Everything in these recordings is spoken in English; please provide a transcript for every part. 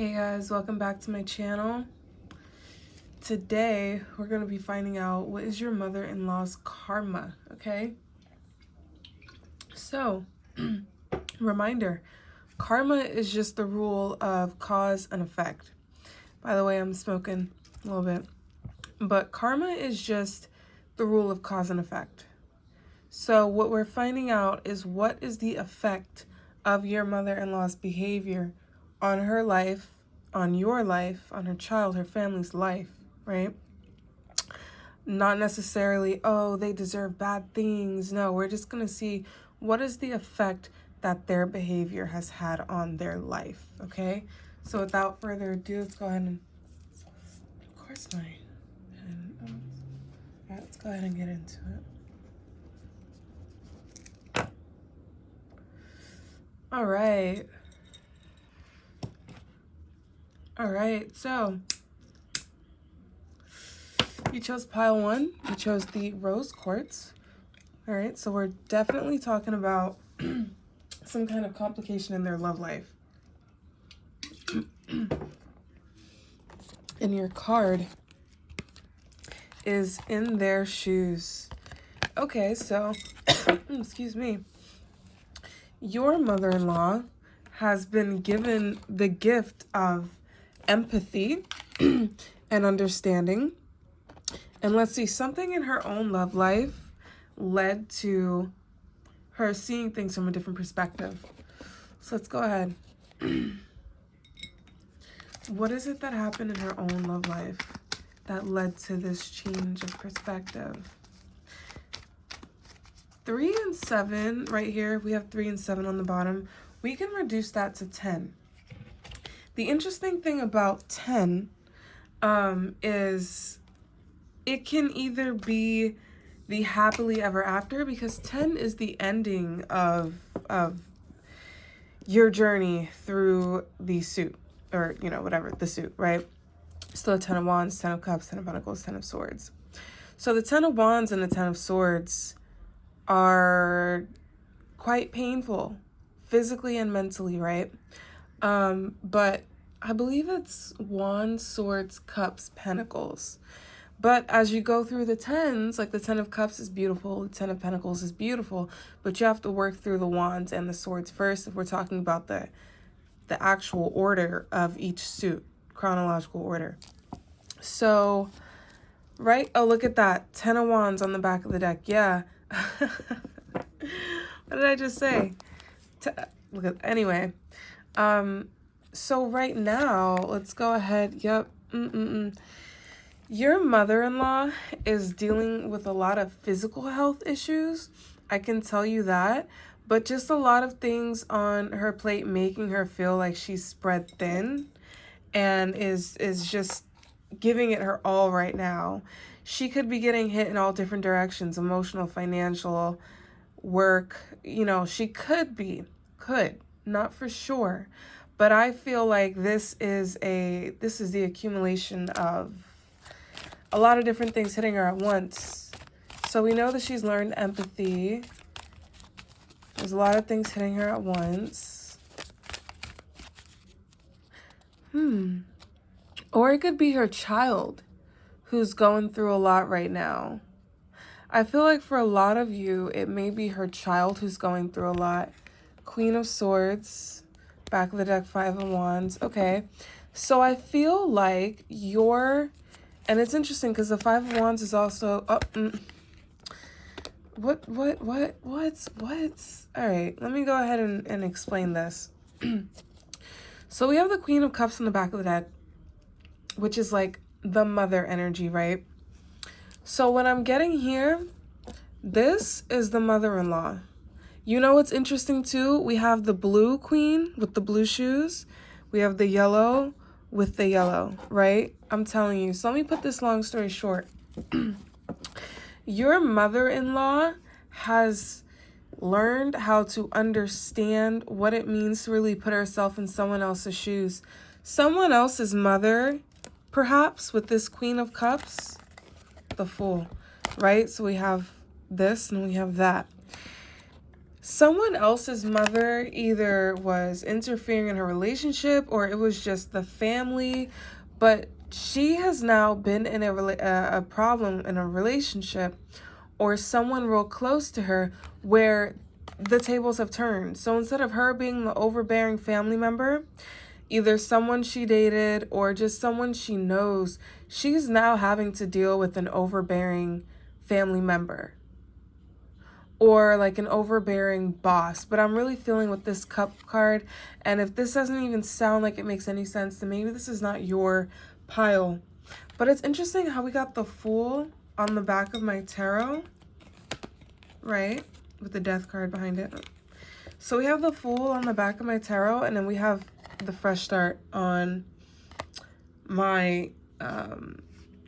Hey guys, welcome back to my channel. Today we're going to be finding out what is your mother-in-law's karma, okay? So, reminder, karma is just the rule of cause and effect. By the way, I'm smoking a little bit. But karma is just the rule of cause and effect. So what we're finding out is what is the effect of your mother-in-law's behavior on her life, on your life, on her child, her family's life, right? Not necessarily, oh, they deserve bad things. No, we're just going to see what is the effect that their behavior has had on their life, okay? So without further ado, let's go ahead and, of course, all right, let's go ahead and get into it. All right. All right, so you chose pile 1. You chose the rose quartz. All right, so we're definitely talking about some kind of complication in their love life. And your card is in their shoes. Okay, so, excuse me. Your mother-in-law has been given the gift of empathy and understanding. And let's see, something in her own love life led to her seeing things from a different perspective. So let's go ahead. What is it that happened in her own love life that led to this change of perspective? 3 and 7 right here. We have 3 and 7 on the bottom. We can reduce that to 10. The interesting thing about 10 is it can either be the happily ever after, because 10 is the ending of your journey through the suit, or, you know, whatever, the suit, right? So the 10 of Wands, 10 of Cups, 10 of Pentacles, 10 of Swords. So the 10 of Wands and the 10 of Swords are quite painful, physically and mentally, right? But I believe it's Wands, Swords, Cups, Pentacles. But as you go through the 10s, like the 10 of Cups is beautiful, the 10 of Pentacles is beautiful, but you have to work through the Wands and the Swords first if we're talking about the actual order of each suit, chronological order. So, right? Oh, look at that. 10 of Wands on the back of the deck. Yeah. What did I just say? Look at, anyway. So right now, let's go ahead. Yep. Your mother-in-law is dealing with a lot of physical health issues. I can tell you that. But just a lot of things on her plate making her feel like she's spread thin and is just giving it her all right now. She could be getting hit in all different directions, emotional, financial, work. You know, she could, not for sure. But I feel like this is the accumulation of a lot of different things hitting her at once. So we know that she's learned empathy. There's a lot of things hitting her at once. Or it could be her child who's going through a lot right now. I feel like for a lot of you, it may be her child who's going through a lot. Queen of Swords, back of the deck, 5 of Wands. Okay, so I feel like and it's interesting because the 5 of Wands is also, what? All right, let me go ahead and explain this. So we have the Queen of Cups in the back of the deck, which is like the mother energy, right? So what I'm getting here, this is the mother-in-law. You know what's interesting too? We have the blue queen with the blue shoes. We have the yellow with the yellow, right? I'm telling you. So let me put this long story short. Your mother-in-law has learned how to understand what it means to really put herself in someone else's shoes. Someone else's mother, perhaps, with this Queen of Cups, the Fool, right? So we have this and we have that. someone else's mother either was interfering in her relationship or it was just the family, but she has now been in a problem in a relationship or someone real close to her where the tables have turned. So instead of her being the overbearing family member, either someone she dated or just someone she knows, she's now having to deal with an overbearing family member or like an overbearing boss. But I'm really feeling with this cup card, and if this doesn't even sound like it makes any sense, then maybe this is not your pile. But it's interesting how we got the Fool on the back of my tarot, right? With the Death card behind it. So we have the Fool on the back of my tarot, and then we have the Fresh Start on my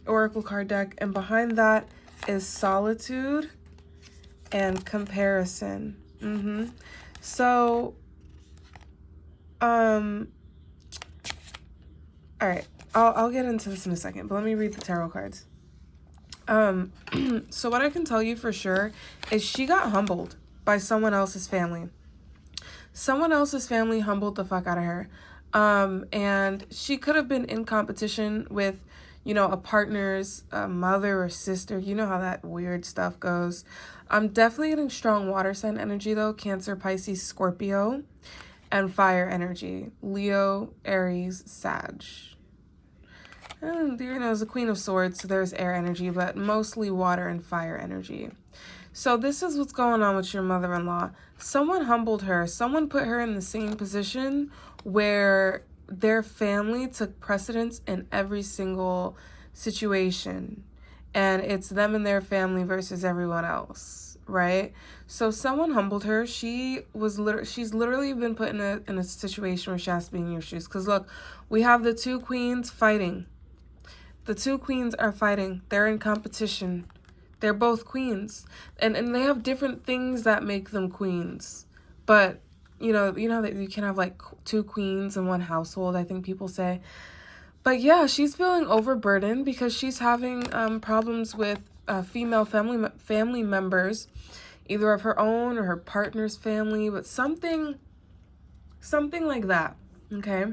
Oracle card deck. And behind that is Solitude and Comparison. So, all right, I'll get into this in a second, but let me read the tarot cards. So what I can tell you for sure is she got humbled by someone else's family. Someone else's family humbled the fuck out of her. And she could have been in competition with, you know, a partner's mother or sister. You know how that weird stuff goes. I'm definitely getting strong water sign energy though. Cancer, Pisces, Scorpio, and fire energy. Leo, Aries, Sag. And you know, the Queen of Swords, so there's air energy, but mostly water and fire energy. So this is what's going on with your mother-in-law. Someone humbled her. Someone put her in the same position where their family took precedence in every single situation. And it's them and their family versus everyone else, right? So someone humbled her. She's literally been put in a situation where she has to be in your shoes. Because look, we have the two queens fighting. The two queens are fighting. They're in competition. They're both queens. And they have different things that make them queens. But, you know that you can have like two queens in one household, I think people say. But yeah, she's feeling overburdened because she's having problems with female family members, either of her own or her partner's family, but something like that, okay?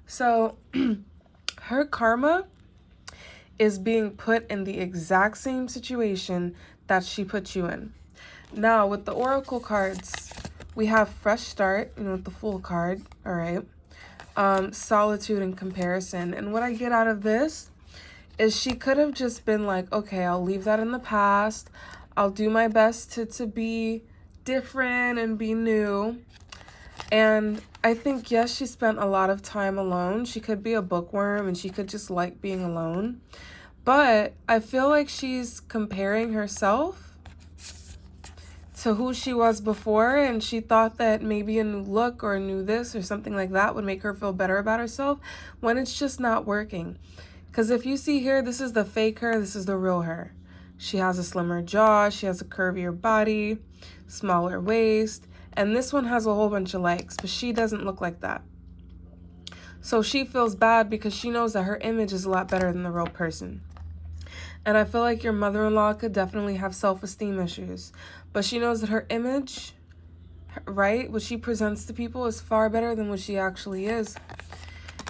So her karma is being put in the exact same situation that she put you in. Now, with the Oracle cards, we have Fresh Start, you know, with the Fool card, all right? Solitude and Comparison. And what I get out of this is she could have just been like, okay, I'll leave that in the past. I'll do my best to be different and be new. And I think, yes, she spent a lot of time alone. She could be a bookworm and she could just like being alone. But I feel like she's comparing herself to who she was before, and she thought that maybe a new look or a new this or something like that would make her feel better about herself, when it's just not working. Because if you see here, this is the fake her, this is the real her. She has a slimmer jaw, she has a curvier body, smaller waist, and this one has a whole bunch of legs, but she doesn't look like that. So she feels bad because she knows that her image is a lot better than the real person. And I feel like your mother-in-law could definitely have self-esteem issues. But she knows that her image, right, what she presents to people is far better than what she actually is.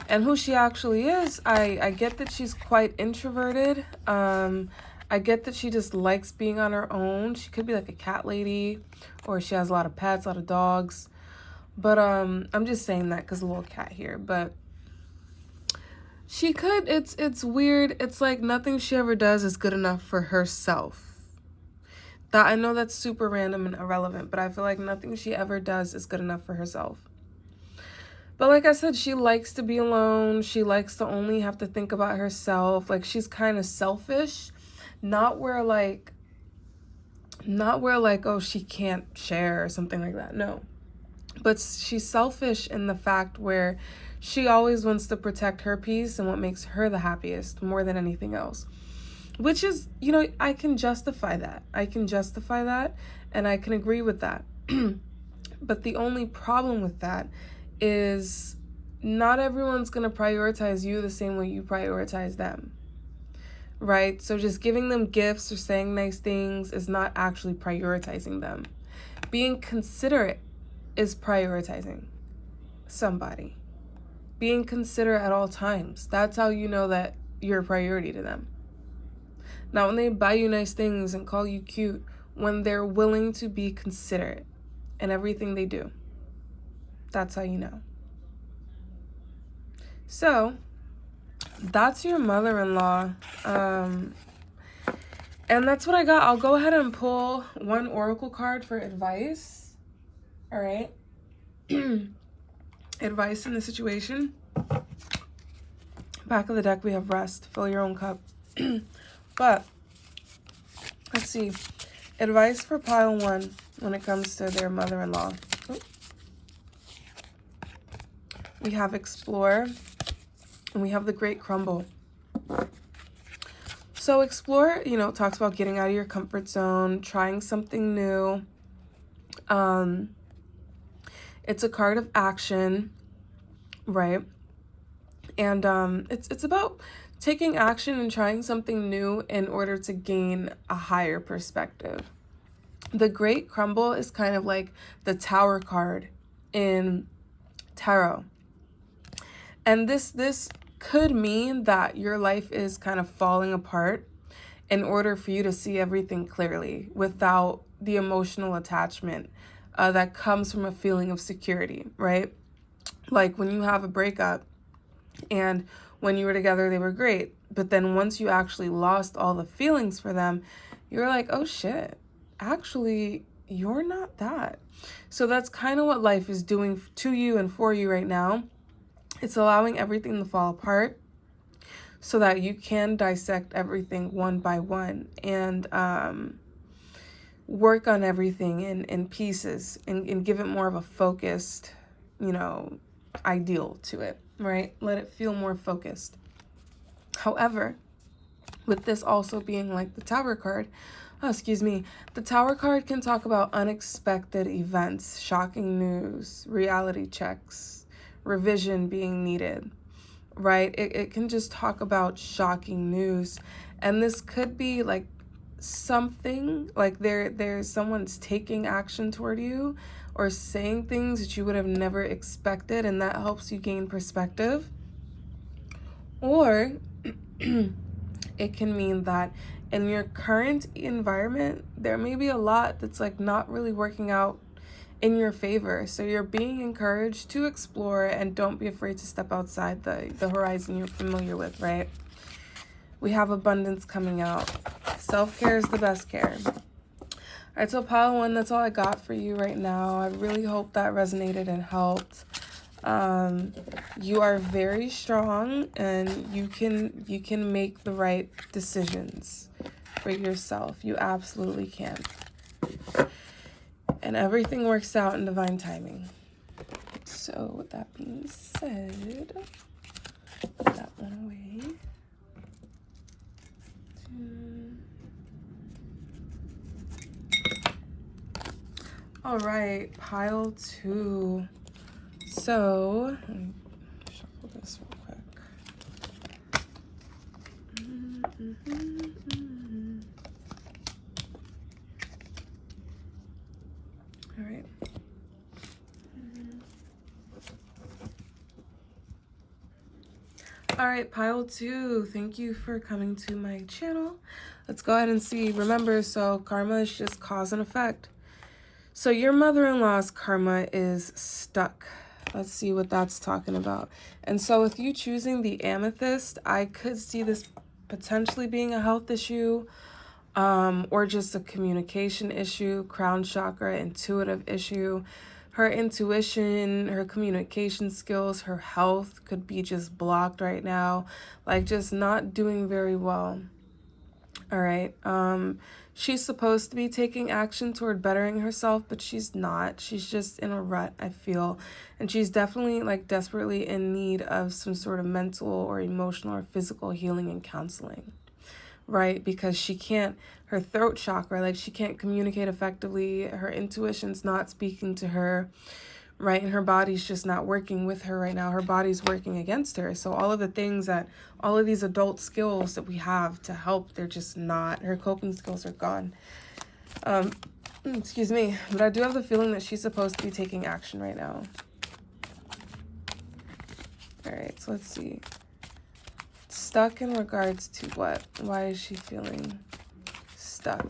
And who she actually is, I get that she's quite introverted. I get that she just likes being on her own. She could be like a cat lady, or she has a lot of pets, a lot of dogs. But I'm just saying that because a little cat here. But she could, it's weird. It's like nothing she ever does is good enough for herself. That I know that's super random and irrelevant, but I feel like nothing she ever does is good enough for herself. But like I said, she likes to be alone. She likes to only have to think about herself. Like she's kind of selfish, not where like, oh, she can't share or something like that. No, but she's selfish in the fact where she always wants to protect her peace and what makes her the happiest more than anything else. Which is, you know, I can justify that. And I can agree with that. But the only problem with that is not everyone's going to prioritize you the same way you prioritize them. Right? So just giving them gifts or saying nice things is not actually prioritizing them. Being considerate is prioritizing somebody. Being considerate at all times. That's how you know that you're a priority to them. Now, when they buy you nice things and call you cute, when they're willing to be considerate in everything they do, that's how you know. So, that's your mother-in-law. And that's what I got. I'll go ahead and pull one oracle card for advice. All right. Advice in the situation. Back of the deck, we have rest. Fill your own cup. But let's see. Advice for pile 1 when it comes to their mother-in-law. We have explore. And we have the great crumble. So explore, talks about getting out of your comfort zone, trying something new. It's a card of action, right? And it's about taking action and trying something new in order to gain a higher perspective. The great crumble is kind of like the tower card in tarot. And this could mean that your life is kind of falling apart in order for you to see everything clearly without the emotional attachment that comes from a feeling of security, right? Like when you have a breakup and when you were together, they were great. But then once you actually lost all the feelings for them, you're like, oh shit, actually, you're not that. So that's kind of what life is doing to you and for you right now. It's allowing everything to fall apart so that you can dissect everything one by one and work on everything in pieces and give it more of a focused, ideal to it, right? Let it feel more focused. However, with this also being like the Tower card, the Tower card can talk about unexpected events, shocking news, reality checks, revision being needed, right? It can just talk about shocking news. And this could be like something like there's someone's taking action toward you or saying things that you would have never expected, and that helps you gain perspective. Or it can mean that in your current environment, there may be a lot that's like not really working out in your favor. So you're being encouraged to explore and don't be afraid to step outside the horizon you're familiar with, right? We have abundance coming out. Self-care is the best care. All right, so pile 1, that's all I got for you right now. I really hope that resonated and helped. You are very strong and you can make the right decisions for yourself. You absolutely can. And everything works out in divine timing. So with that being said, put that one away. All right, pile 2. So, let me shuffle this real quick. All right. All right, pile 2. Thank you for coming to my channel. Let's go ahead and see. Remember, so karma is just cause and effect. So your mother-in-law's karma is stuck. Let's see what that's talking about. And so with you choosing the amethyst, I could see this potentially being a health issue, or just a communication issue, crown chakra, intuitive issue. Her intuition, her communication skills, her health could be just blocked right now, like just not doing very well. All right. She's supposed to be taking action toward bettering herself, but she's not. She's just in a rut, I feel. And she's definitely like desperately in need of some sort of mental or emotional or physical healing and counseling, right? Because she can't, her throat chakra, like she can't communicate effectively. Her intuition's not speaking to her, right? And her body's just not working with her right now. Her body's working against her. So all of the things that, all of these adult skills that we have to help, they're just not, her coping skills are gone. Excuse me, but I do have the feeling that she's supposed to be taking action right now. All right, so let's see. Stuck in regards to what? Why is she feeling stuck?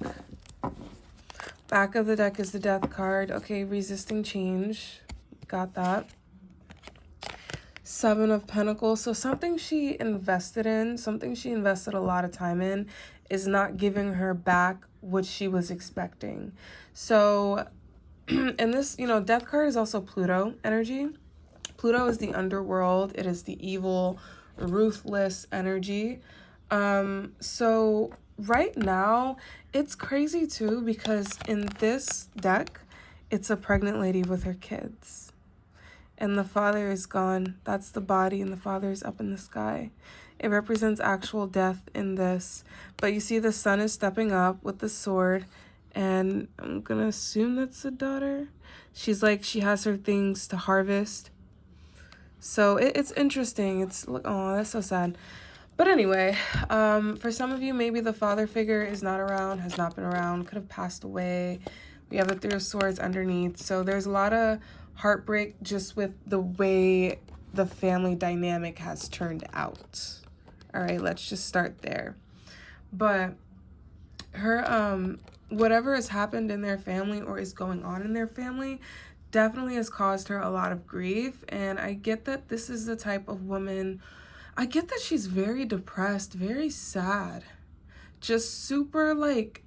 Back of the deck is the Death card. Okay, resisting change. Got that. Seven of Pentacles. So something she invested in, something she invested a lot of time in, is not giving her back what she was expecting. So, and this, you know, Death card is also Pluto energy. Pluto is the underworld. It is the evil, ruthless energy. So right now, it's crazy too, because in this deck, it's a pregnant lady with her kids. And the father is gone. That's the body, and the father is up in the sky. It represents actual death in this. But you see the son is stepping up with the sword, and I'm gonna assume that's the daughter. She's like, she has her things to harvest. So it's interesting. It's, oh, that's so sad. But anyway, for some of you, maybe the father figure is not around, has not been around, could have passed away. We have the Three of Swords underneath. So there's a lot of heartbreak just with the way the family dynamic has turned out. All right, let's just start there. But her, whatever has happened in their family or is going on in their family definitely has caused her a lot of grief. And I get that this is the type of woman, I get that she's very depressed, very sad, just super like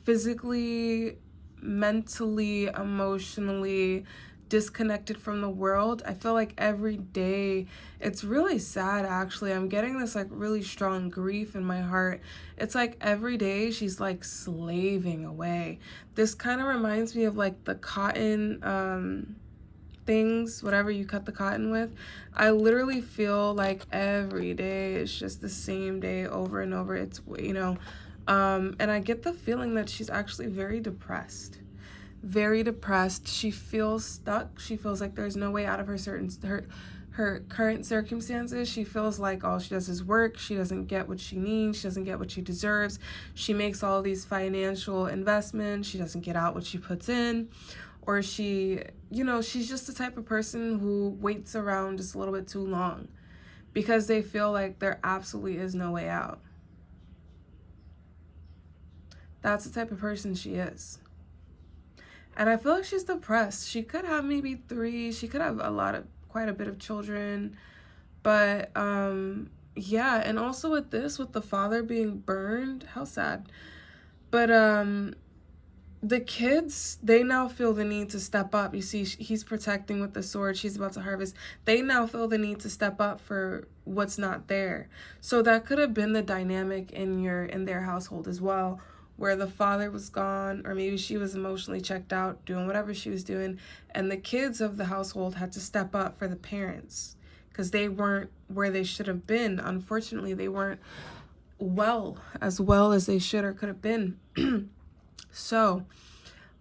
physically, mentally, emotionally disconnected from the world. I feel like every day, it's really sad actually. I'm getting this like really strong grief in my heart. It's like every day she's like slaving away. This kind of reminds me of like the cotton things, whatever you cut the cotton with. I literally feel like every day it's just the same day over and over. It's, you know, and I get the feeling that she's actually very depressed. Very depressed. She feels stuck. She feels like there's no way out of her current circumstances. She feels like all she does is work. She doesn't get what she needs. She doesn't get what she deserves. She makes all these financial investments. She doesn't get out what she puts in. Or she, you know, she's just the type of person who waits around just a little bit too long because they feel like there absolutely is no way out. That's the type of person she is. And I feel like she's depressed. She could have maybe 3. She could have quite a bit of children. But, yeah. And also with this, with the father being burned, how sad. But, the kids, they now feel the need to step up. You see, he's protecting with the sword. She's about to harvest. They now feel the need to step up for what's not there. So that could have been the dynamic in their household as well, where the father was gone, or maybe she was emotionally checked out doing whatever she was doing, and the kids of the household had to step up for the parents because they weren't where they should have been. Unfortunately, they weren't well as they should or could have been. So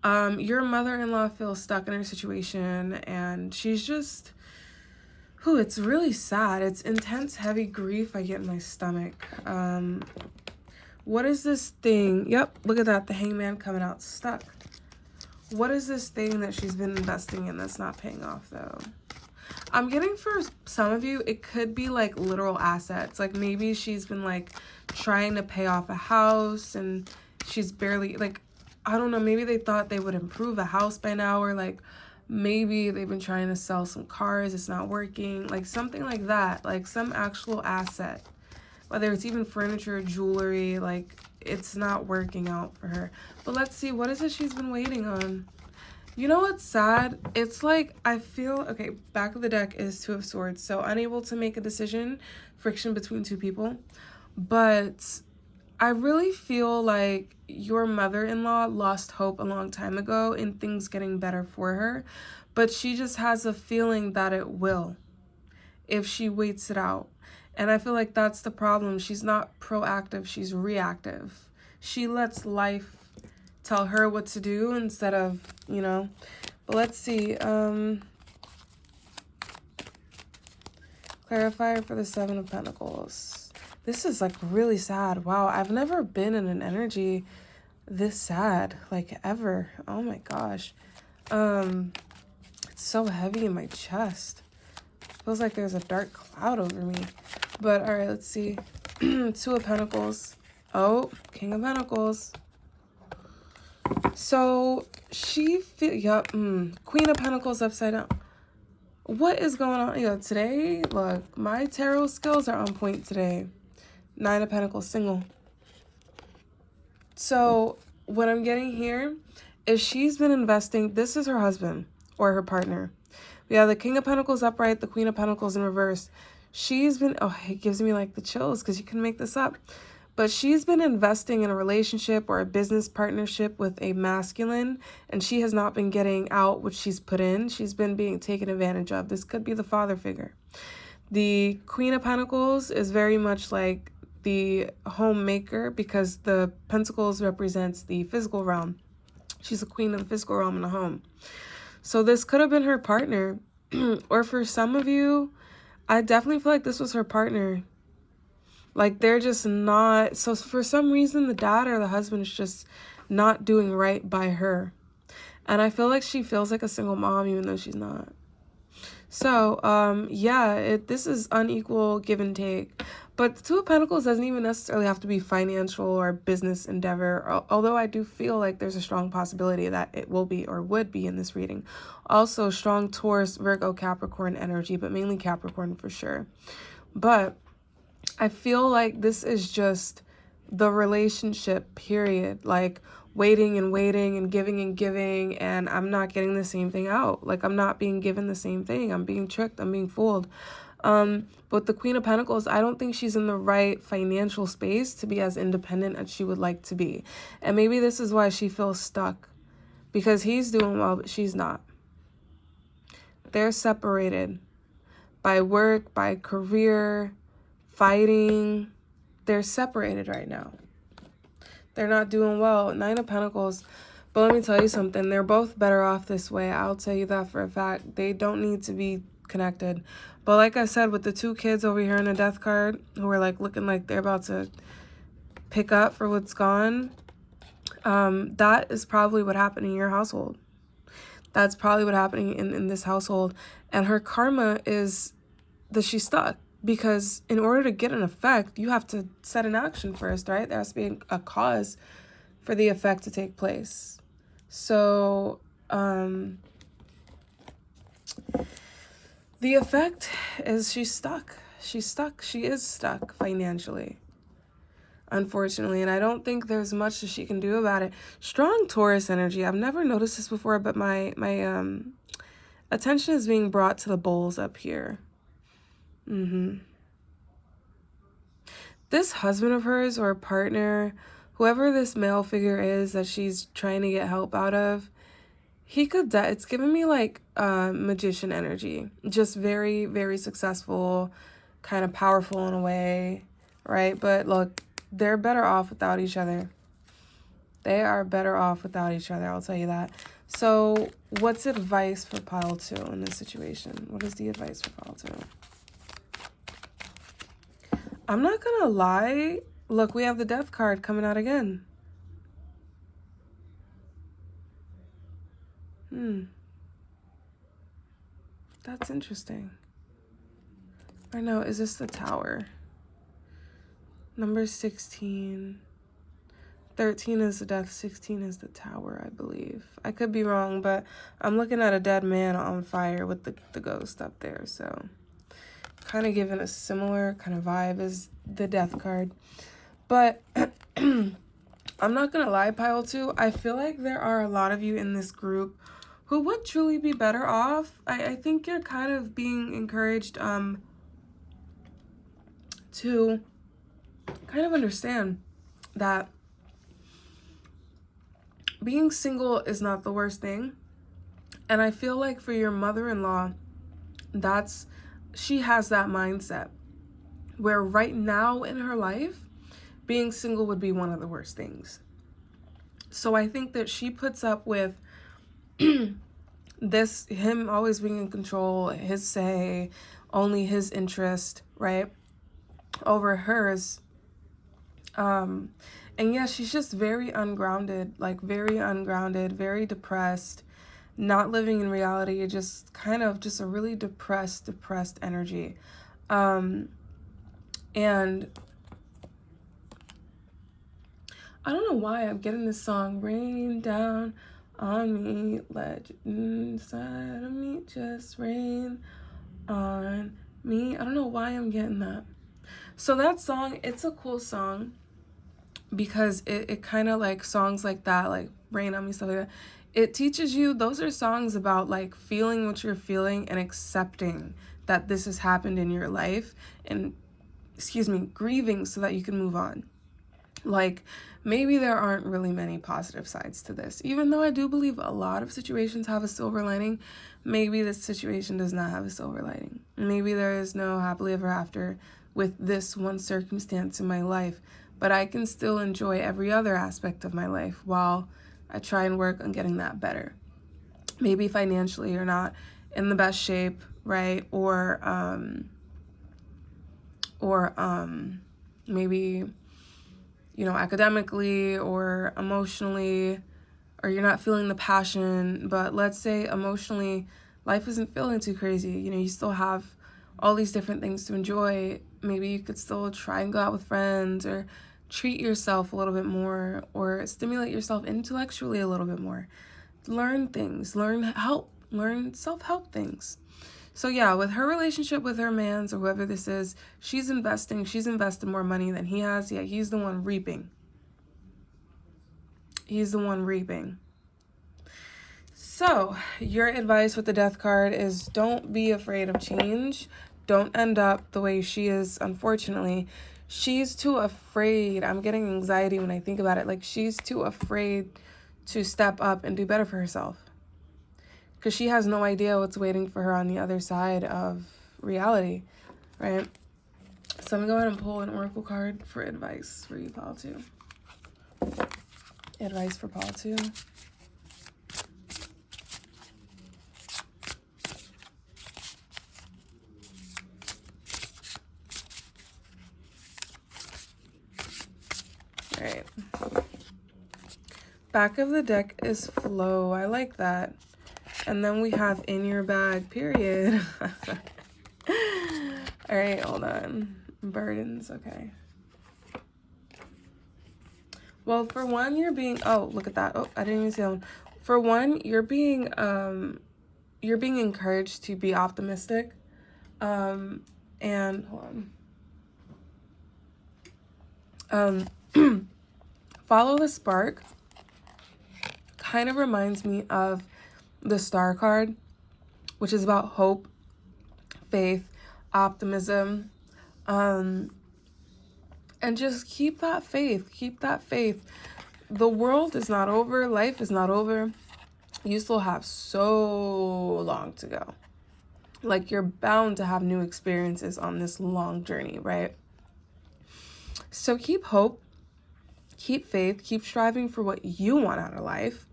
your mother-in-law feels stuck in her situation, and she's just, it's really sad. It's intense, heavy grief I get in my stomach. What is this thing? Yep, look at that. The Hangman coming out stuck. What is this thing that she's been investing in that's not paying off, though? I'm getting for some of you, it could be like literal assets. Like maybe she's been like trying to pay off a house and she's barely like, I don't know, maybe they thought they would improve a house by now, or like maybe they've been trying to sell some cars. It's not working. Like something like that, like some actual asset. Whether it's even furniture, jewelry, like it's not working out for her. But let's see, what is it she's been waiting on? You know what's sad? It's like, I feel, okay, back of the deck is Two of Swords. So unable to make a decision, friction between two people. But I really feel like your mother-in-law lost hope a long time ago in things getting better for her. But she just has a feeling that it will if she waits it out. And I feel like that's the problem. She's not proactive, she's reactive. She lets life tell her what to do instead of, you know. But let's see. Clarifier for the Seven of Pentacles. This is like really sad. Wow, I've never been in an energy this sad, like, ever. Oh my gosh. It's so heavy in my chest. Feels like there's a dark cloud over me. But all right, let's see. Two of Pentacles. Oh, King of Pentacles. So she Queen of Pentacles upside down. What is going on? Yo, today, look, my tarot skills are on point today. Nine of Pentacles, single. So what I'm getting here is she's been investing. This is her husband or her partner. We have the King of Pentacles upright, the Queen of Pentacles in reverse. She's been, oh, it gives me like the chills because you can make this up. But she's been investing in a relationship or a business partnership with a masculine, and she has not been getting out what she's put in. She's been being taken advantage of. This could be the father figure. The Queen of Pentacles is very much like the homemaker because the Pentacles represents the physical realm. She's a queen of the physical realm in the home. So this could have been her partner. Or for some of you, I definitely feel like this was her partner. Like, they're just not... So for some reason, the dad or the husband is just not doing right by her. And I feel like she feels like a single mom, even though she's not. So, yeah, this is unequal give and take. But the Two of Pentacles doesn't even necessarily have to be financial or business endeavor, although I do feel like there's a strong possibility that it will be or would be in this reading. Also, strong Taurus, Virgo, Capricorn energy, but mainly Capricorn for sure. But I feel like this is just the relationship, period. Like, waiting and waiting and giving, and I'm not getting the same thing out. Like, I'm not being given the same thing. I'm being tricked. I'm being fooled. But the Queen of Pentacles, I don't think she's in the right financial space to be as independent as she would like to be. And maybe this is why she feels stuck. Because he's doing well, but she's not. They're separated by work, by career, fighting. They're separated right now. They're not doing well. Nine of Pentacles. But let me tell you something. They're both better off this way. I'll tell you that for a fact. They don't need to be connected. But like I said, with the two kids over here in the death card who are like looking like they're about to pick up for what's gone, that is probably what happened in your household. That's probably what happened in this household. And her karma is that she's stuck. Because in order to get an effect, you have to set an action first, right? There has to be a cause for the effect to take place. So, the effect is she's stuck. She's stuck. She is stuck financially, unfortunately. And I don't think there's much that she can do about it. Strong Taurus energy. I've never noticed this before, but my attention is being brought to the bowls up here. This husband of hers or partner, whoever this male figure is that she's trying to get help out of, he could it's giving me like magician energy. Just very, very successful, kind of powerful in a way, right? But look, they're better off without each other. They are better off without each other, I'll tell you that. So what's advice for pile 2 in this situation? What is the advice for pile 2? I'm not gonna lie. Look, we have the death card coming out again. That's interesting. Or no, is this the Tower? Number 16. 13 is the death, 16 is the Tower, I believe. I could be wrong, but I'm looking at a dead man on fire with the ghost up there, so kind of giving a similar kind of vibe as the death card. But I'm not gonna lie, pile 2, I feel like there are a lot of you in this group who would truly be better off. I think you're kind of being encouraged to kind of understand that being single is not the worst thing. And I feel like for your mother-in-law, she has that mindset where right now in her life, being single would be one of the worst things. So I think that she puts up with him always being in control, his say, only his interest, right, over hers. And yeah, she's just very ungrounded, like very ungrounded, very depressed, not living in reality, just kind of just a really depressed energy. And I don't know why I'm getting this song, rain down on me, let inside of me just rain on me. I don't know why I'm getting that. So that song, it's a cool song because it kind of like songs like that, like rain on me, stuff like that. It teaches you, those are songs about like feeling what you're feeling and accepting that this has happened in your life and, grieving so that you can move on. Like, maybe there aren't really many positive sides to this. Even though I do believe a lot of situations have a silver lining, maybe this situation does not have a silver lining. Maybe there is no happily ever after with this one circumstance in my life, but I can still enjoy every other aspect of my life while I try and work on getting that better. Maybe financially you're not in the best shape, right? Or maybe, academically or emotionally, or you're not feeling the passion, but let's say emotionally, life isn't feeling too crazy. You still have all these different things to enjoy. Maybe you could still try and go out with friends or treat yourself a little bit more or stimulate yourself intellectually a little bit more. Learn things, learn self-help things. So yeah, with her relationship with her mans or whoever this is, she's invested more money than he has. Yeah, he's the one reaping. So your advice with the death card is don't be afraid of change. Don't end up the way she is, unfortunately. She's too afraid. I'm getting anxiety when I think about it. Like, she's too afraid to step up and do better for herself, because she has no idea what's waiting for her on the other side of reality, right? So I'm going to go ahead and pull an oracle card for advice for you, Paul, too. Advice for Paul, too. All right. Back of the deck is flow. I like that. And then we have in your bag, period. All right, hold on. Burdens, okay. Well, for one, you're being, oh, look at that. Oh, I didn't even see that one. For one, you're being encouraged to be optimistic. And hold on. Follow the spark kind of reminds me of the star card, which is about hope, faith, optimism, and just keep that faith. The world is not over. Life is not over. You still have so long to go. Like, you're bound to have new experiences on this long journey, right? So keep hope, keep faith, keep striving for what you want out of life.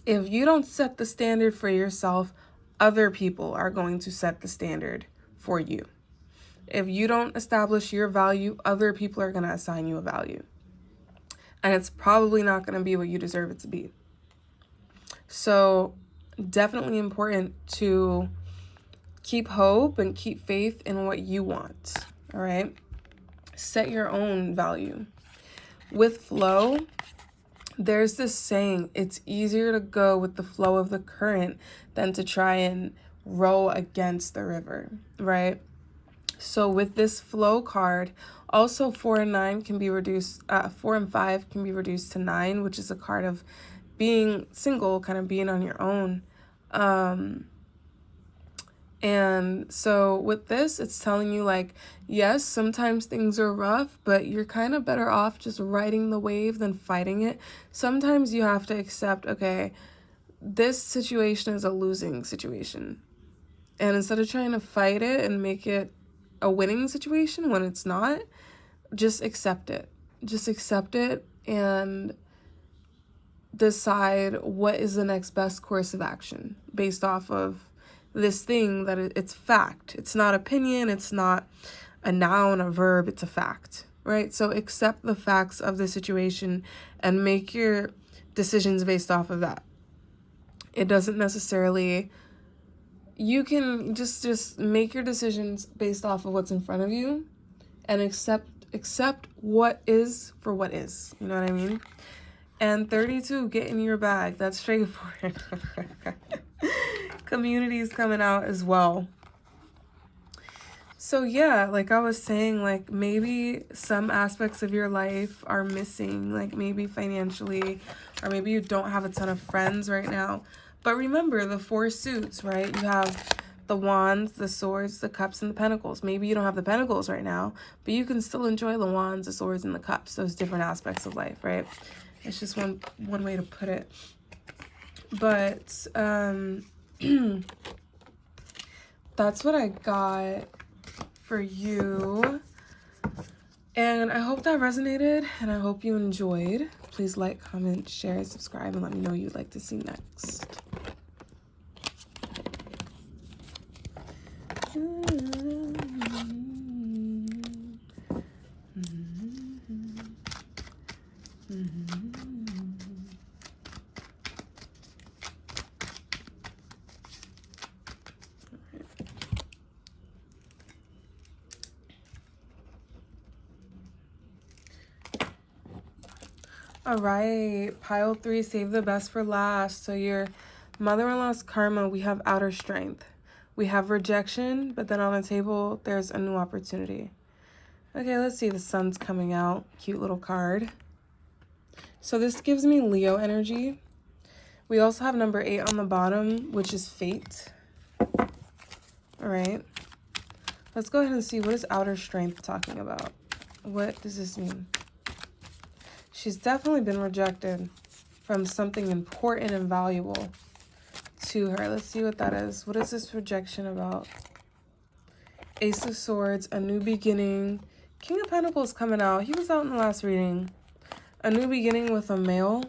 If you don't set the standard for yourself, other people are going to set the standard for you. If you don't establish your value, other people are going to assign you a value. And it's probably not going to be what you deserve it to be. So definitely important to keep hope and keep faith in what you want. All right. Set your own value. With flow, there's this saying, it's easier to go with the flow of the current than to try and row against the river, right? So with this flow card, also 4 and 9 can be reduced, 4 and 5 can be reduced to 9, which is a card of being single, kind of being on your own. And so with this, it's telling you, like, yes, sometimes things are rough, but you're kind of better off just riding the wave than fighting it. Sometimes you have to accept, okay, this situation is a losing situation. And instead of trying to fight it and make it a winning situation when it's not, just accept it. Just accept it and decide what is the next best course of action based off of this thing that it's fact. It's not opinion. It's not a noun, a verb. It's a fact, right? So accept the facts of the situation and make your decisions based off of that. It doesn't necessarily, you can just make your decisions based off of what's in front of you and accept what is for what is. You know what I mean? And 32, get in your bag. That's straightforward. Community is coming out as well. So yeah, like I was saying, like maybe some aspects of your life are missing, like maybe financially, or maybe you don't have a ton of friends right now. But remember the 4 suits, right? You have the wands, the swords, the cups, and the pentacles. Maybe you don't have the pentacles right now, but you can still enjoy the wands, the swords, and the cups, those different aspects of life, right? It's just one way to put it. But that's what I got for you. And I hope that resonated, and I hope you enjoyed. Please like, comment, share, subscribe, and let me know who you'd like to see next. All right, pile 3, save the best for last. So your mother-in-law's karma, we have outer strength. We have rejection, but then on the table, there's a new opportunity. Okay, let's see. The sun's coming out. Cute little card. So this gives me Leo energy. We also have number 8 on the bottom, which is fate. All right. Let's go ahead and see, what is outer strength talking about? What does this mean? She's definitely been rejected from something important and valuable to her. Let's see what that is. What is this rejection about? Ace of Swords, a new beginning. King of Pentacles coming out. He was out in the last reading. A new beginning with a male.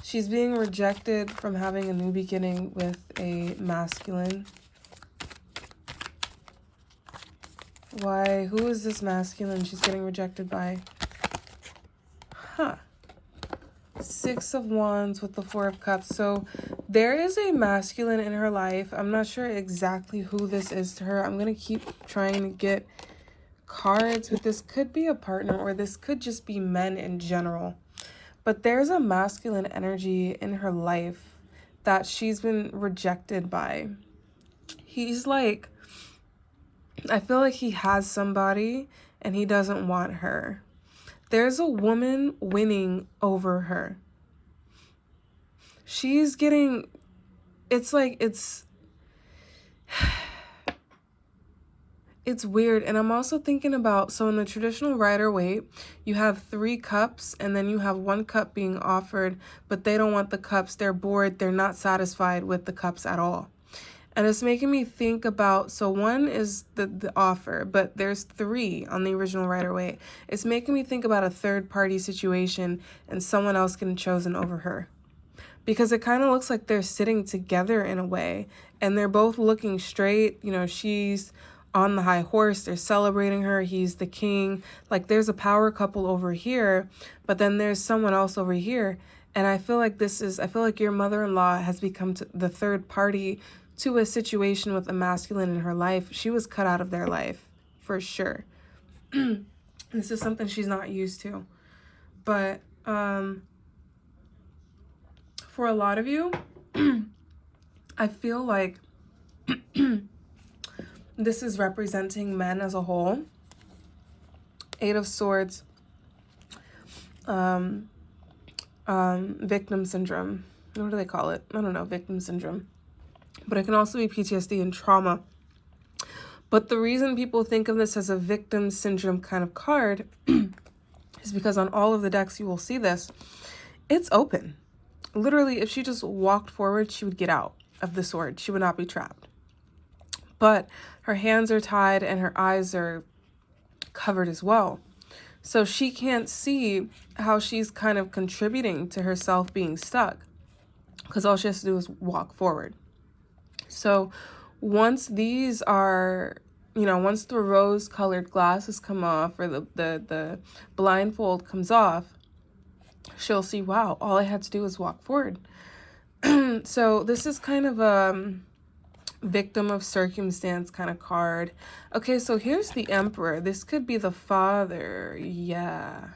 She's being rejected from having a new beginning with a masculine. Why? Who is this masculine she's getting rejected by? Huh. 6 of Wands with the 4 of Cups. So there is a masculine in her life. I'm not sure exactly who this is to her. I'm going to keep trying to get cards, but this could be a partner, or this could just be men in general. But there's a masculine energy in her life that she's been rejected by. He's like, I feel like he has somebody and he doesn't want her. There's a woman winning over her. She's getting, it's like, it's weird. And I'm also thinking about, so in the traditional Rider-Waite, you have 3 cups and then you have 1 cup being offered, but they don't want the cups. They're bored. They're not satisfied with the cups at all. And it's making me think about, so 1 is the offer, but there's 3 on the original Rider-Waite. It's making me think about a third-party situation and someone else getting chosen over her. Because it kind of looks like they're sitting together in a way, and they're both looking straight. You know, she's on the high horse. They're celebrating her. He's the king. Like, there's a power couple over here, but then there's someone else over here. And I feel like I feel like your mother-in-law has become the third party to a situation with a masculine in her life. She was cut out of their life, for sure. This is something she's not used to. But for a lot of you, I feel like this is representing men as a whole. 8 of Swords, victim syndrome. What do they call it? I don't know, victim syndrome. But it can also be PTSD and trauma. But the reason people think of this as a victim syndrome kind of card is because on all of the decks you will see this. It's open. Literally, if she just walked forward, she would get out of the sword. She would not be trapped. But her hands are tied and her eyes are covered as well. So she can't see how she's kind of contributing to herself being stuck, because all she has to do is walk forward. So once these are you know, once the rose-colored glasses come off, or the blindfold comes off, she'll see, wow, all I had to do was walk forward. So this is kind of a victim of circumstance kind of card. Okay, so here's the Emperor. This could be the father. Yeah.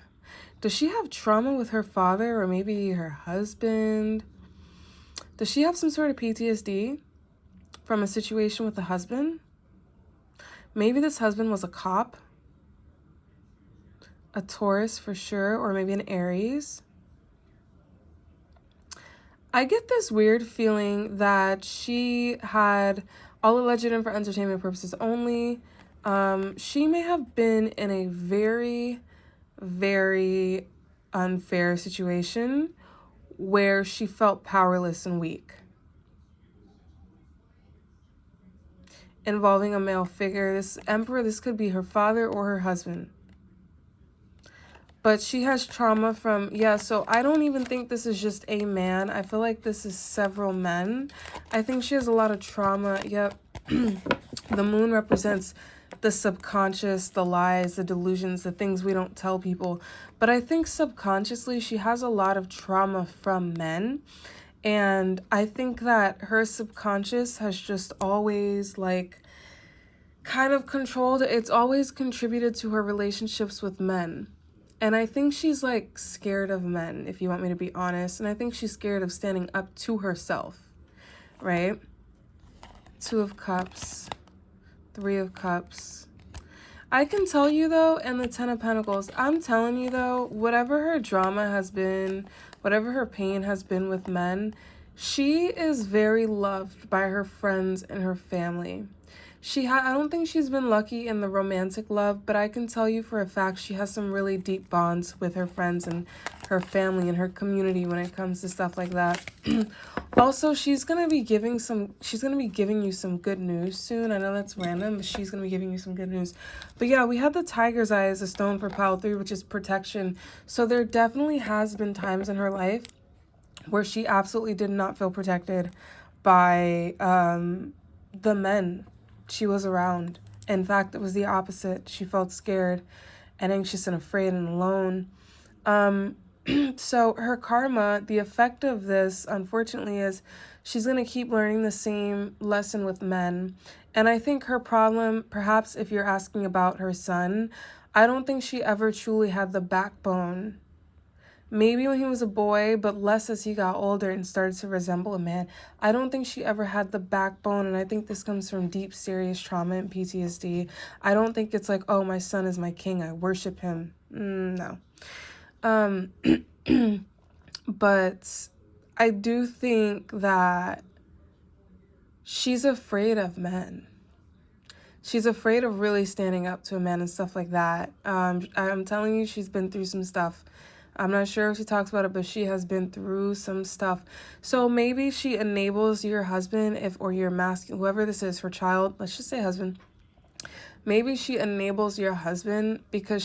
Does she have trauma with her father, or maybe her husband? Does she have some sort of PTSD from a situation with the husband? Maybe this husband was a cop, a Taurus for sure, or maybe an Aries. I get this weird feeling that she had all alleged and for entertainment purposes only. She may have been in a very, very unfair situation where she felt powerless and weak, involving a male figure. This Emperor, this could be her father or her husband. But she has trauma from, yeah, so I don't even think this is just a man. I feel like this is several men. I think she has a lot of trauma. Yep. The moon represents the subconscious, the lies, the delusions, the things we don't tell people. But I think subconsciously she has a lot of trauma from men. And I think that her subconscious has just always, like, kind of controlled. It's always contributed to her relationships with men. And I think she's, like, scared of men, if you want me to be honest. And I think she's scared of standing up to herself, right? 2 of Cups, 3 of Cups. I can tell you, though, and the 10 of Pentacles, I'm telling you, though, whatever her drama has been, whatever her pain has been with men, she is very loved by her friends and her family. I don't think she's been lucky in the romantic love, but I can tell you for a fact she has some really deep bonds with her friends and her family and her community when it comes to stuff like that. Also, she's going to be giving you some good news soon. I know that's random, but she's going to be giving you some good news. But yeah, we had the Tiger's Eye as a stone for pile 3, which is protection. So there definitely has been times in her life where she absolutely did not feel protected by the men she was around. In fact, it was the opposite. She felt scared and anxious and afraid and alone. So her karma, the effect of this, unfortunately, is she's going to keep learning the same lesson with men. And I think her problem, perhaps if you're asking about her son, I don't think she ever truly had the backbone. Maybe when he was a boy, but less as he got older and started to resemble a man. I don't think she ever had the backbone, and I think this comes from deep, serious trauma and PTSD. I don't think it's like, oh, my son is my king, I worship him. No. But I do think that she's afraid of men. She's afraid of really standing up to a man and stuff like that. I'm telling you, she's been through some stuff. I'm not sure if she talks about it, but she has been through some stuff. So maybe she enables your husband, or your masculine, whoever this is, her child, let's just say husband. Maybe she enables your husband because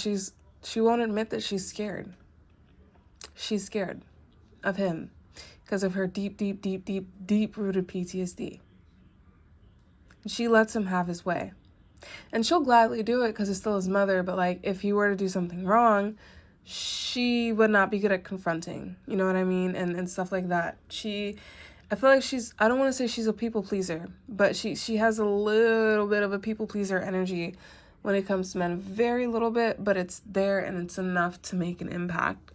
she won't admit that she's scared. She's scared of him because of her deep, deep, deep, deep, deep-rooted PTSD. She lets him have his way. And she'll gladly do it because it's still his mother, but like if he were to do something wrong, she would not be good at confronting, you know what I mean? And stuff like that. I feel like I don't want to say she's a people pleaser, but she has a little bit of a people pleaser energy when it comes to men. Very little bit, but it's there and it's enough to make an impact.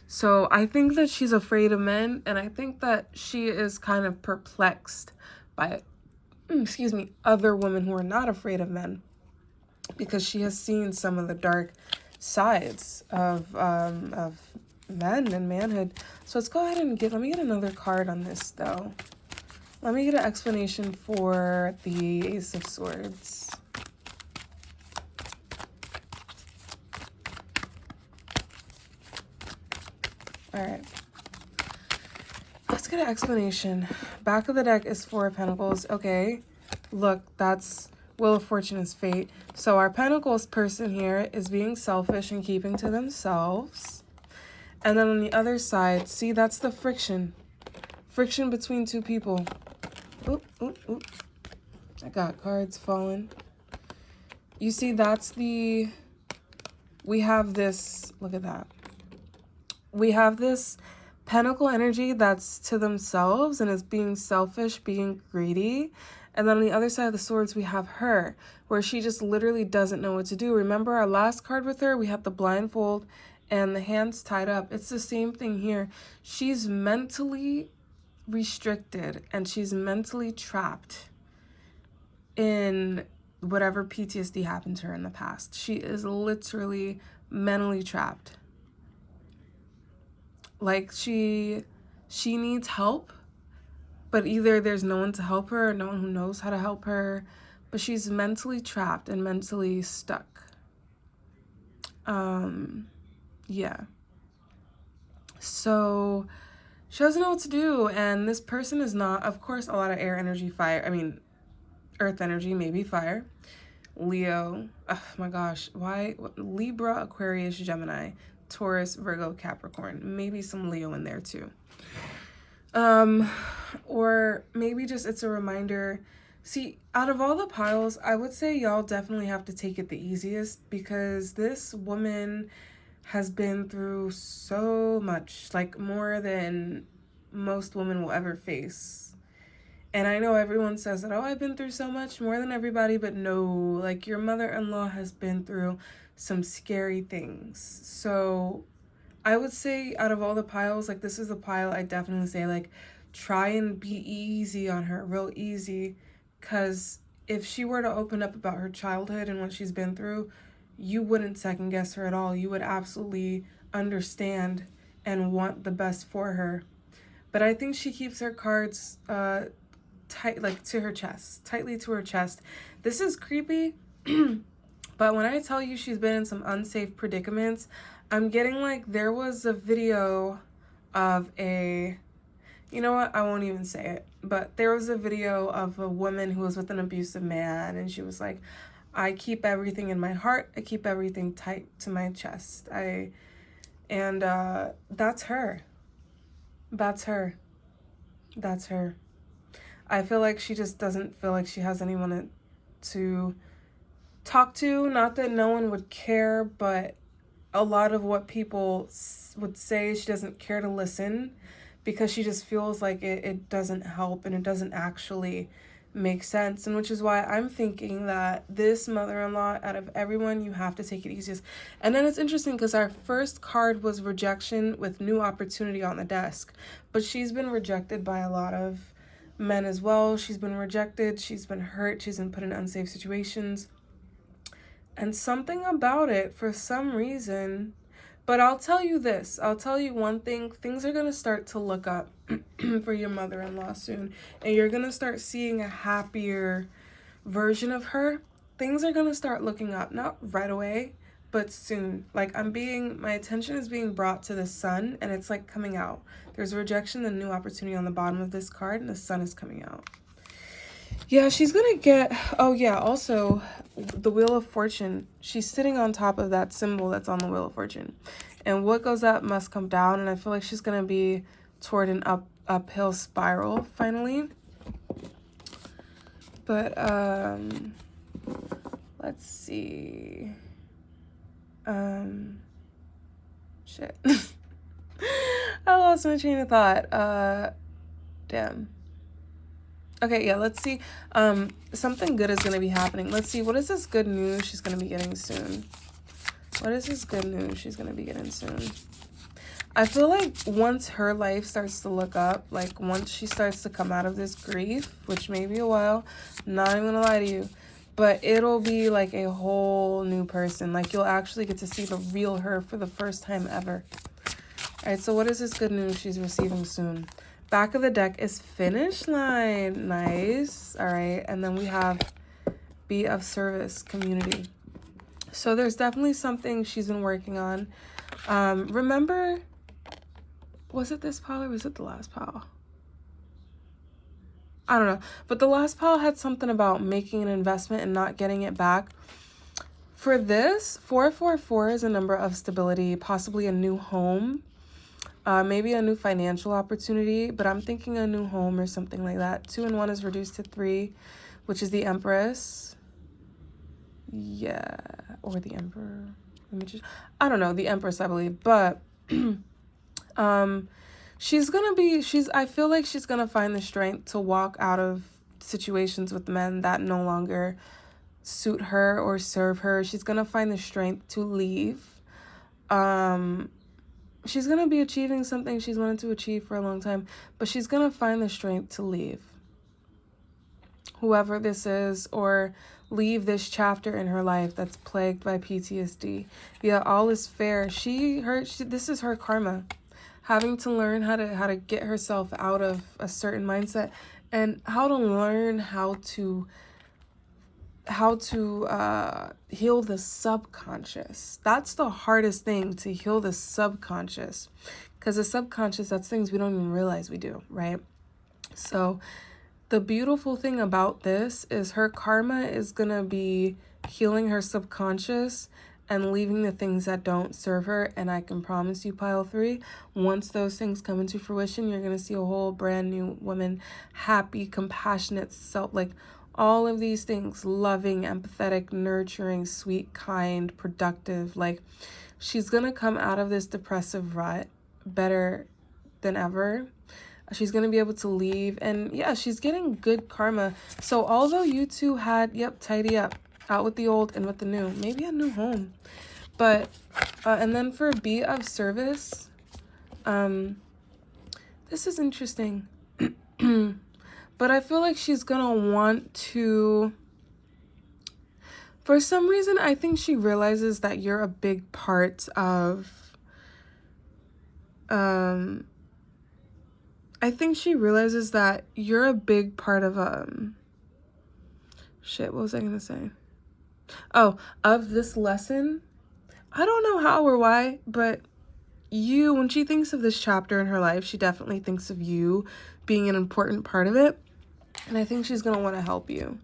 So I think that she's afraid of men, and I think that she is kind of perplexed by, other women who are not afraid of men, because she has seen some of the dark sides of men and manhood. So let's go ahead and let me get another card on this, though. Let me get an explanation for the Ace of Swords. All right. Let's get an explanation. Back of the deck is 4 of Pentacles. Okay. Look, that's Wheel of Fortune is fate. So our Pentacles person here is being selfish and keeping to themselves. And then on the other side, see, that's the friction. Friction between two people. Oop, oop, oop. I got cards falling. You see, that's the, we have this, look at that. We have this pentacle energy that's to themselves and is being selfish, being greedy. And then on the other side of the swords, we have her, where she just literally doesn't know what to do. Remember our last card with her? We have the blindfold and the hands tied up. It's the same thing here. She's mentally restricted and she's mentally trapped in whatever PTSD happened to her in the past. She is literally mentally trapped. Like she needs help, but either there's no one to help her or no one who knows how to help her, but she's mentally trapped and mentally stuck. Yeah. So she doesn't know what to do, and this person is not, of course, a lot of air energy, fire, earth energy, maybe fire. Leo, oh my gosh, why? Libra, Aquarius, Gemini, Taurus, Virgo, Capricorn, maybe some Leo in there too. Or maybe just it's a reminder. See, out of all the piles, I would say y'all definitely have to take it the easiest, because this woman has been through so much, like more than most women will ever face. And I know everyone says that, oh, I've been through so much, more than everybody, but no, like your mother-in-law has been through some scary things. So I would say out of all the piles, like this is the pile I definitely say, like, try and be easy on her, real easy, because if she were to open up about her childhood and what she's been through, you wouldn't second guess her at all. You would absolutely understand and want the best for her. But I think she keeps her cards tight, like to her chest, tightly to her chest. This is creepy, but when I tell you she's been in some unsafe predicaments, I'm getting like there was a video of a, you know what, I won't even say it, but there was a video of a woman who was with an abusive man, and she was like, I keep everything in my heart, I keep everything tight to my chest. That's her. That's her. That's her. I feel like she just doesn't feel like she has anyone to talk to. Not that no one would care, but a lot of what people would say, she doesn't care to listen, because she just feels like it doesn't help and it doesn't actually make sense. And which is why I'm thinking that this mother-in-law, out of everyone, you have to take it easiest. And then it's interesting because our first card was rejection with new opportunity on the desk, but she's been rejected by a lot of men as well. She's been rejected, she's been hurt, she's been put in unsafe situations, and something about it, for some reason. But I'll tell you this, I'll tell you one thing, things are going to start to look up for your mother-in-law soon, and you're going to start seeing a happier version of her. Things are going to start looking up, not right away, but soon. Like my attention is being brought to the sun, and it's like coming out. There's rejection and new opportunity on the bottom of this card, and the sun is coming out. Yeah, she's gonna get, oh yeah, also the Wheel of Fortune. She's sitting on top of that symbol that's on the Wheel of Fortune. And what goes up must come down, and I feel like she's gonna be toward an uphill spiral finally. But let's see. Shit. I lost my train of thought. Damn. Okay, yeah, let's see. Something good is going to be happening. Let's see, what is this good news she's going to be getting soon? What is this good news she's going to be getting soon? I feel like once her life starts to look up, like once she starts to come out of this grief, which may be a while, I'm not even going to lie to you, but it'll be like a whole new person. Like you'll actually get to see the real her for the first time ever. All right, so what is this good news she's receiving soon? Back of the deck is finish line. Nice. All right. And then we have be of service, community. So there's definitely something she's been working on. Remember, was it this pile or was it the last pile? I don't know. But the last pile had something about making an investment and not getting it back. For this, 444 is a number of stability, possibly a new home. Maybe a new financial opportunity, but I'm thinking a new home or something like that. 2 and 1 is reduced to 3, which is the Empress. Yeah, or the Emperor. I don't know, the Empress, I believe. But I feel like she's gonna find the strength to walk out of situations with men that no longer suit her or serve her. She's gonna find the strength to leave. She's gonna be achieving something she's wanted to achieve for a long time, but she's gonna find the strength to leave whoever this is, or leave this chapter in her life that's plagued by PTSD. Yeah, all is fair. This is her karma, having to learn how to get herself out of a certain mindset, and how to learn how to heal the subconscious. That's the hardest thing, to heal the subconscious, because the subconscious, that's things we don't even realize we do, right? So the beautiful thing about this is her karma is going to be healing her subconscious and leaving the things that don't serve her. And I can promise you, pile 3, once those things come into fruition, you're going to see a whole brand new woman, happy, compassionate, all of these things, loving, empathetic, nurturing, sweet, kind, productive. Like, she's going to come out of this depressive rut better than ever. She's going to be able to leave. And yeah, she's getting good karma. So although you two had, tidy up, out with the old and with the new, maybe a new home. But, and then for be of service, this is interesting. But I feel like she's going to want to, for some reason, I think she realizes that you're a big part of, I think she realizes that you're a big part of, what was I gonna say? Oh, of this lesson. I don't know how or why, but when she thinks of this chapter in her life, she definitely thinks of you being an important part of it. And I think she's gonna want to help you.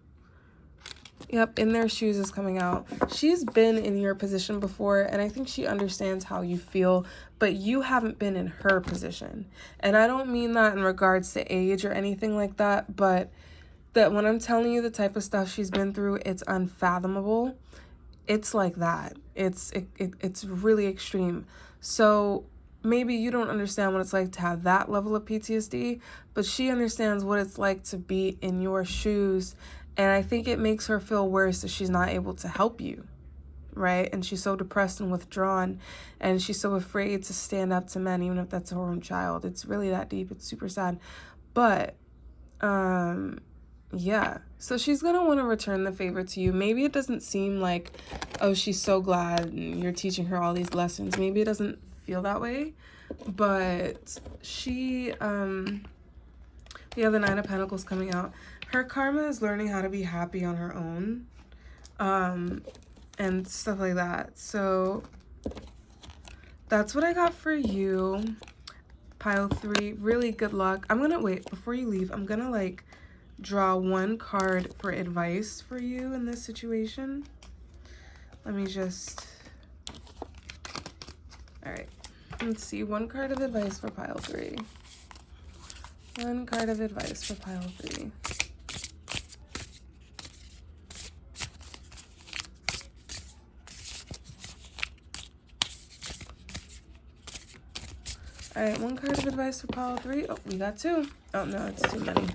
Yep, in their shoes is coming out. She's been in your position before, and I think she understands how you feel, but you haven't been in her position. And I don't mean that in regards to age or anything like that, but that when I'm telling you the type of stuff she's been through, it's unfathomable. It's like that. It's really extreme. So maybe you don't understand what it's like to have that level of PTSD, but she understands what it's like to be in your shoes. And I think it makes her feel worse that she's not able to help you, right? And she's so depressed and withdrawn, and she's so afraid to stand up to men, even if that's her own child. It's really that deep. It's super sad. But, yeah. So she's going to want to return the favor to you. Maybe it doesn't seem like, oh, she's so glad and you're teaching her all these lessons. Maybe it doesn't feel that way. But she, the 9 of Pentacles coming out. Her karma is learning how to be happy on her own, and stuff like that. So that's what I got for you, pile 3. Really good luck. I'm gonna wait before you leave. I'm gonna draw one card for advice for you in this situation. Let me just, all right, let's see. One card of advice for pile 3. One card of advice for pile 3. All right, one card of advice for pile 3. Oh, we got 2. Oh, no, it's too many.